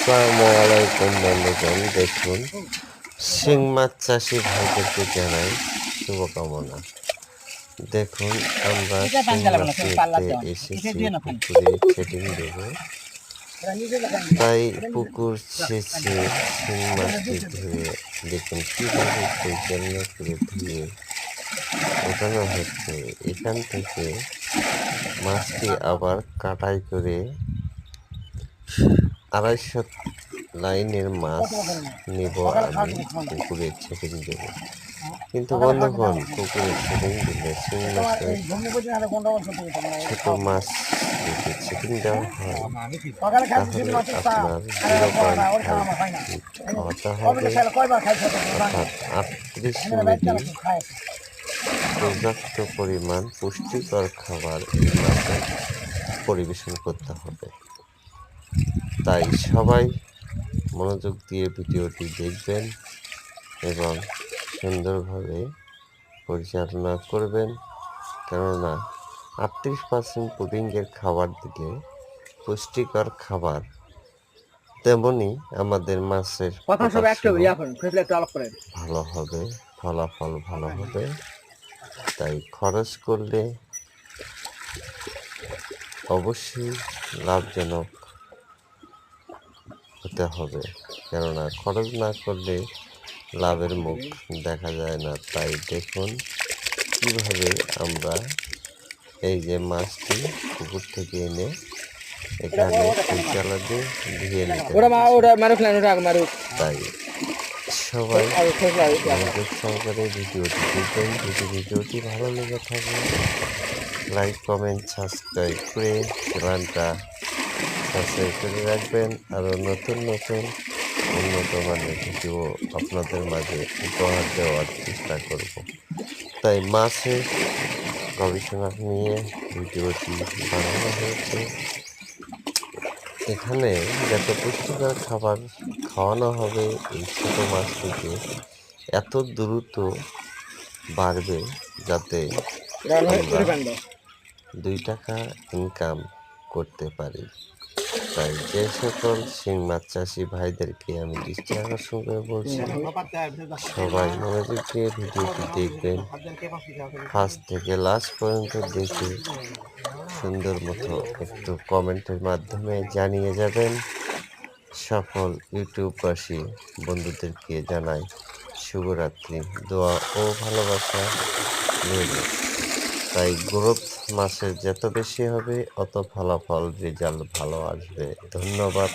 আসসালামু আলাইকুম বন্ধুগণ, দেখুন শিং মাছ চাষি ভাইদেরকে জানাই শুভকামনা। দেখুন আমরা শিং মাছ নিতে এসেছি পুকুরে সেটিং দেব, তাই পুকুর ছেঁচে শিং মাছটি ধুয়ে দেখুন কিভাবে পরিচালনা করে ধুয়ে ওঠানো হচ্ছে। এখান থেকে মাছটি আবার কাটাই করে 250 লাইনের মাছ নিব আমি পুকুরে ছেটিং দেব। কিন্তু বন্ধুগণ, পুকুরে ছেটিং দিলে শিং মাছের ছোট মাছ যদি ছেটিং দেওয়া হয় তাহলে আপনার 0.5 খাওয়াতে হবে, অর্থাৎ 38 মিলি পর্যাপ্ত পরিমাণ পুষ্টিকর খাবার এই মাছে পরিবেশন করতে হবে। তাই সবাই মনোযোগ দিয়ে ভিডিওটি দেখবেন এবং সুন্দরভাবে পরিচালনা করবেন, কেননা 38% পুডিংয়ের খাবার দিলে পুষ্টিকর খাবার, তেমনি আমাদের মাছের ভালো হবে, ফলাফল ভালো হবে। তাই খরচ করলে অবশ্যই লাভজনক হতে হবে, কেননা খরচ না করলে লাভের মুখ দেখা যায় না। তাই দেখুন কিভাবে আমরা এই যে মাছটি পুকুর থেকে এনে এখানে চালা দিয়ে ধুয়ে নিতে, তাই সবাই মনোযোগ সহকারে ভিডিওটি দেখবেন। যদি ভিডিওটি ভালো লেগে থাকে লাইক, কমেন্ট, সাবস্ক্রাইব করে চ্যানেলটা সাবস্ক্রাইব করে রাখবেন। আরও নতুন নতুন উন্নত মানের ভিডিও আপনাদের মাঝে উপহার দেওয়ার চেষ্টা করব। তাই মাছের গবেষণা নিয়ে ভিডিওটি বানানো হয়েছে। এখানে যত পুষ্টিকর খাবার খাওয়ানো হবে এই ছোট মাছটিকে এত দ্রুত বাড়বে যাতে আমরা 2 টাকা ইনকাম করতে পারি। তাই যে সকল শিং মাছ চাষি ভাইদেরকে আমি দৃষ্টি আকর্ষণ করে বলছি, সবাই মনোযোগ দিয়ে ভিডিওটি দেখবেন, ফার্স্ট থেকে লাস্ট পর্যন্ত দেখে সুন্দর মতো একটু কমেন্টের মাধ্যমে জানিয়ে যাবেন। সকল ইউটিউববাসী বন্ধুদেরকে জানাই শুভরাত্রি, দোয়া ও ভালোবাসা রইল। তাই গ্রোথ মাছের যত বেশি হবে অত ফলাফল রেজাল্ট ভালো আসবে। ধন্যবাদ।